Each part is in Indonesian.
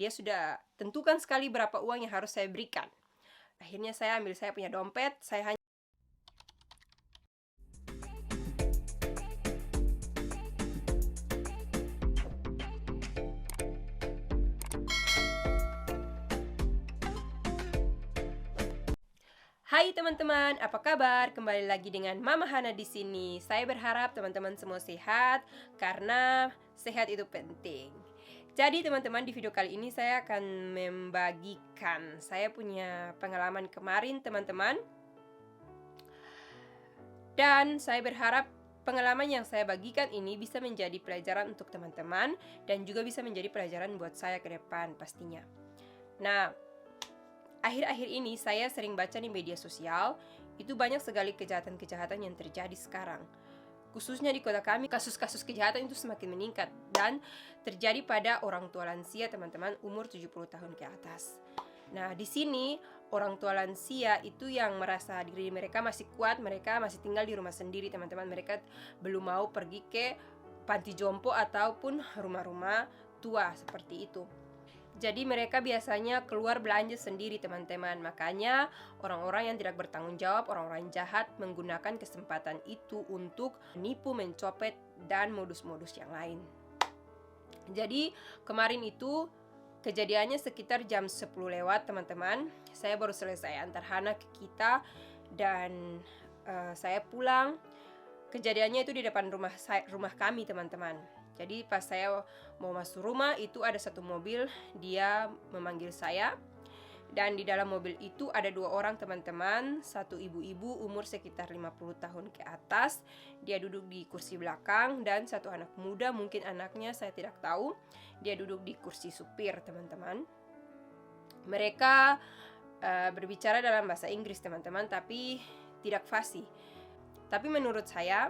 Dia sudah tentukan sekali berapa uang yang harus saya berikan. Akhirnya saya ambil saya punya dompet, saya hanya Hai teman-teman, apa kabar? Kembali lagi dengan Mama Hana di sini. Saya berharap teman-teman semua sehat karena sehat itu penting. Jadi teman-teman, di video kali ini saya akan membagikan saya punya pengalaman kemarin teman-teman. Dan saya berharap pengalaman yang saya bagikan ini bisa menjadi pelajaran untuk teman-teman dan juga bisa menjadi pelajaran buat saya ke depan pastinya. Nah, akhir-akhir ini saya sering baca di media sosial, itu banyak sekali kejahatan-kejahatan yang terjadi sekarang. Khususnya di kota kami, kasus-kasus kejahatan itu semakin meningkat dan terjadi pada orang tua lansia teman-teman umur 70 tahun ke atas. Nah, di sini orang tua lansia itu yang merasa diri mereka masih kuat, mereka masih tinggal di rumah sendiri teman-teman. Mereka belum mau pergi ke panti jompo ataupun rumah-rumah tua seperti itu. Jadi mereka biasanya keluar belanja sendiri teman-teman. Makanya orang-orang yang tidak bertanggung jawab, orang-orang jahat menggunakan kesempatan itu untuk menipu, mencopet, dan modus-modus yang lain. Jadi kemarin itu kejadiannya sekitar jam 10 lewat teman-teman. Saya baru selesai antar Hana ke kita dan saya pulang. Kejadiannya itu di depan rumah kami teman-teman. Jadi pas saya mau masuk rumah itu ada satu mobil, dia memanggil saya. Dan di dalam mobil itu ada dua orang teman-teman, satu ibu-ibu umur sekitar 50 tahun ke atas. Dia duduk di kursi belakang dan satu anak muda, mungkin anaknya saya tidak tahu. Dia duduk di kursi supir teman-teman. Mereka berbicara dalam bahasa Inggris teman-teman, tapi tidak fasih. Tapi menurut saya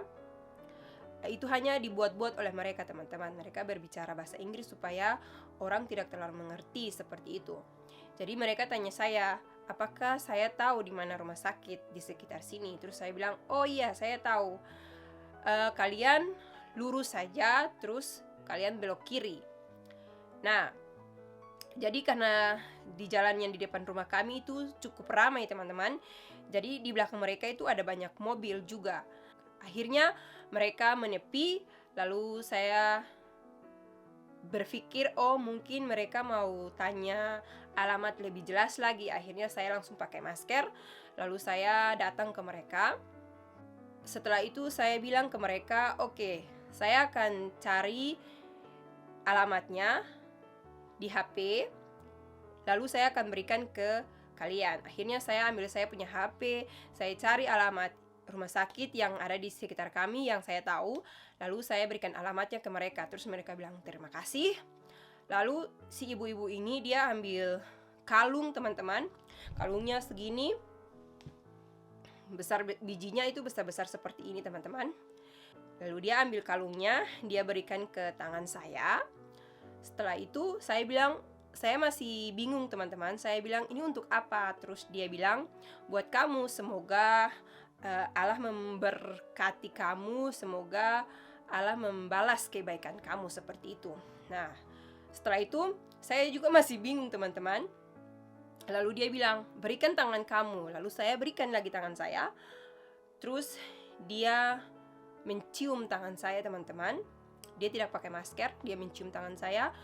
itu hanya dibuat-buat oleh mereka teman-teman. Mereka berbicara bahasa Inggris supaya orang tidak terlalu mengerti seperti itu. Jadi mereka tanya saya, apakah saya tahu di mana rumah sakit di sekitar sini? Terus saya bilang, oh iya saya tahu. Kalian lurus saja, terus kalian belok kiri. Nah, jadi karena di jalan yang di depan rumah kami itu cukup ramai teman-teman. Jadi di belakang mereka itu ada banyak mobil juga. Akhirnya mereka menepi, lalu saya berpikir, oh mungkin mereka mau tanya alamat lebih jelas lagi. Akhirnya saya langsung pakai masker, lalu saya datang ke mereka. Setelah itu saya bilang ke mereka, oke, saya akan cari alamatnya di HP, lalu saya akan berikan ke kalian. Akhirnya saya ambil saya punya HP, saya cari alamat rumah sakit yang ada di sekitar kami yang saya tahu, lalu saya berikan alamatnya ke mereka. Terus mereka bilang terima kasih. Lalu si ibu-ibu ini dia ambil kalung teman-teman, kalungnya segini besar, bijinya itu besar-besar seperti ini teman-teman. Lalu dia ambil kalungnya, dia berikan ke tangan saya. Setelah itu saya bilang, saya masih bingung teman-teman. Saya bilang ini untuk apa? Terus dia bilang buat kamu, semoga Allah memberkati kamu, semoga Allah membalas kebaikan kamu, seperti itu. Nah, setelah itu saya juga masih bingung teman-teman. Lalu dia bilang, berikan tangan kamu. Lalu saya berikan lagi tangan saya. Terus dia mencium tangan saya teman-teman. Dia tidak pakai masker, dia mencium tangan saya.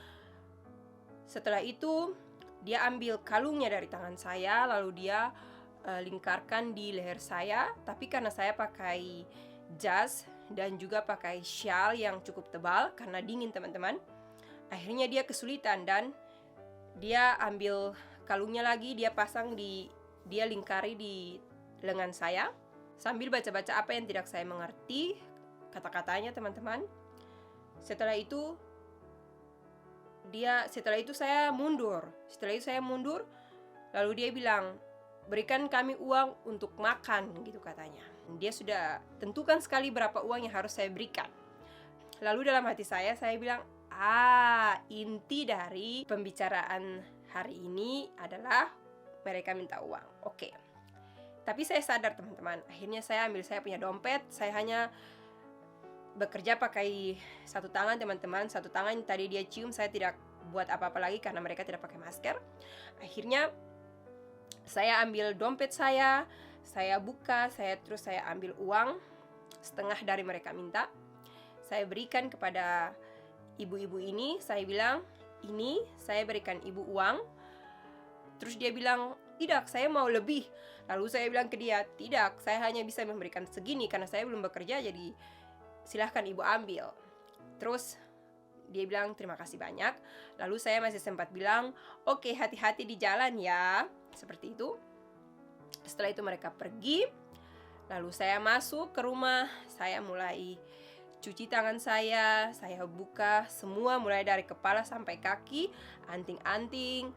Setelah itu dia ambil kalungnya dari tangan saya, lalu dia lingkarkan di leher saya. Tapi karena saya pakai jas dan juga pakai shawl yang cukup tebal karena dingin teman-teman, akhirnya dia kesulitan dan dia ambil kalungnya lagi, dia pasang dia lingkari di lengan saya sambil baca-baca apa yang tidak saya mengerti kata-katanya teman-teman. Setelah itu saya mundur. Lalu dia bilang, berikan kami uang untuk makan, gitu katanya. Dia sudah tentukan sekali berapa uang yang harus saya berikan. Lalu dalam hati saya bilang, inti dari pembicaraan hari ini adalah mereka minta uang. Oke. Tapi saya sadar teman-teman, akhirnya saya ambil saya punya dompet. Saya hanya bekerja pakai satu tangan teman-teman. Satu tangan tadi dia cium, saya tidak buat apa-apa lagi karena mereka tidak pakai masker. Akhirnya saya ambil dompet saya buka, terus saya ambil uang setengah dari mereka minta. Saya berikan kepada ibu-ibu ini, saya bilang, ini saya berikan ibu uang. Terus dia bilang, tidak, saya mau lebih. Lalu saya bilang ke dia, tidak, saya hanya bisa memberikan segini karena saya belum bekerja, jadi silahkan ibu ambil. Terus dia bilang terima kasih banyak. Lalu saya masih sempat bilang, oke, hati-hati di jalan ya. Seperti itu. Setelah itu mereka pergi. Lalu saya masuk ke rumah, saya mulai cuci tangan saya buka semua mulai dari kepala sampai kaki, anting-anting,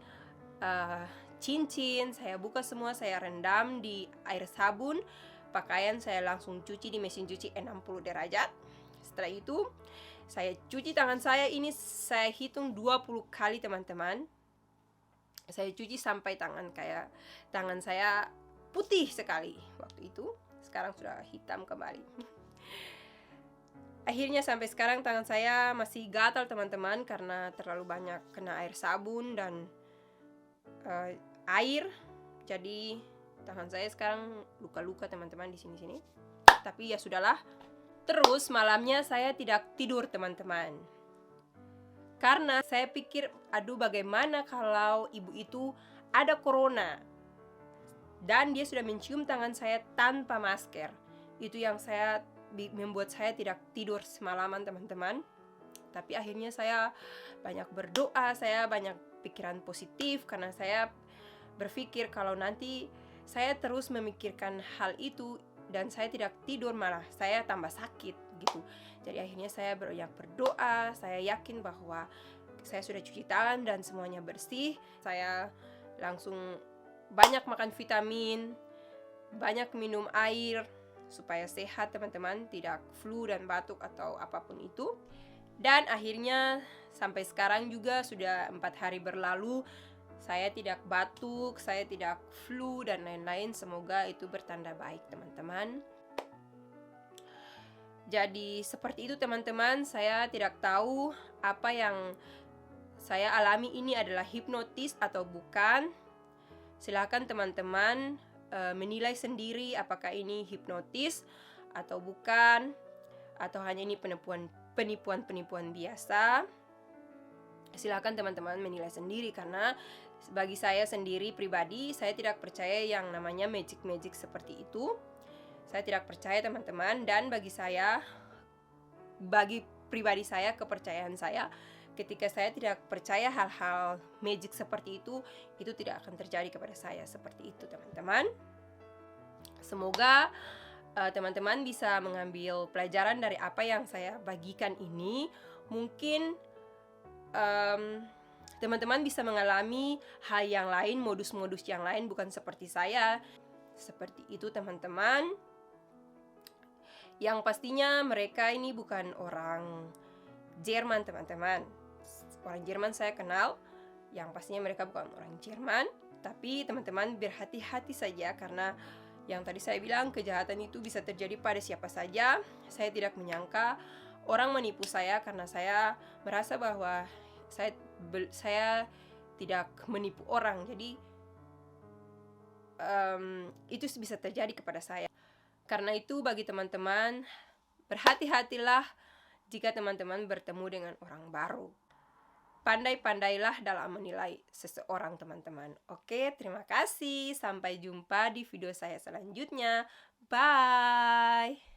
cincin, saya buka semua, saya rendam di air sabun. Pakaian saya langsung cuci di mesin cuci 60 derajat. Setelah itu, saya cuci tangan saya ini, saya hitung 20 kali teman-teman. Saya cuci sampai tangan saya putih sekali waktu itu. Sekarang sudah hitam kembali. Akhirnya sampai sekarang tangan saya masih gatal teman-teman karena terlalu banyak kena air sabun dan air. Jadi tangan saya sekarang luka-luka teman-teman di sini-sini. Tapi ya sudahlah. Terus malamnya saya tidak tidur teman-teman. Karena saya pikir, aduh bagaimana kalau ibu itu ada corona dan dia sudah mencium tangan saya tanpa masker. Itu yang membuat saya tidak tidur semalaman teman-teman. Tapi akhirnya saya banyak berdoa, saya banyak pikiran positif karena saya berpikir kalau nanti saya terus memikirkan hal itu dan saya tidak tidur malah saya tambah sakit gitu. Jadi akhirnya saya banyak berdoa, saya yakin bahwa saya sudah cuci tangan dan semuanya bersih. Saya langsung banyak makan vitamin, banyak minum air supaya sehat teman-teman, tidak flu dan batuk atau apapun itu. Dan akhirnya sampai sekarang juga sudah 4 hari berlalu, saya tidak batuk, saya tidak flu dan lain-lain. Semoga itu bertanda baik teman-teman. Jadi seperti itu teman-teman, saya tidak tahu apa yang saya alami ini adalah hipnotis atau bukan. Silakan teman-teman menilai sendiri apakah ini hipnotis atau bukan, atau hanya ini penipuan biasa. Silakan teman-teman menilai sendiri karena bagi saya sendiri pribadi, saya tidak percaya yang namanya magic seperti itu. Saya tidak percaya teman-teman, dan bagi pribadi saya, kepercayaan saya, ketika saya tidak percaya hal-hal magic seperti itu tidak akan terjadi kepada saya seperti itu teman-teman. Semoga teman-teman bisa mengambil pelajaran dari apa yang saya bagikan ini. Mungkin teman-teman bisa mengalami hal yang lain, modus-modus yang lain, bukan seperti saya. Seperti itu teman-teman. Yang pastinya mereka ini bukan orang Jerman teman-teman. Orang Jerman saya kenal, yang pastinya mereka bukan orang Jerman. Tapi teman-teman berhati-hati saja karena yang tadi saya bilang, kejahatan itu bisa terjadi pada siapa saja. Saya tidak menyangka orang menipu saya karena saya merasa bahwa saya tidak menipu orang. Jadi itu bisa terjadi kepada saya. Karena itu bagi teman-teman, berhati-hatilah jika teman-teman bertemu dengan orang baru. Pandai-pandailah dalam menilai seseorang teman-teman. Oke, terima kasih. Sampai jumpa di video saya selanjutnya. Bye!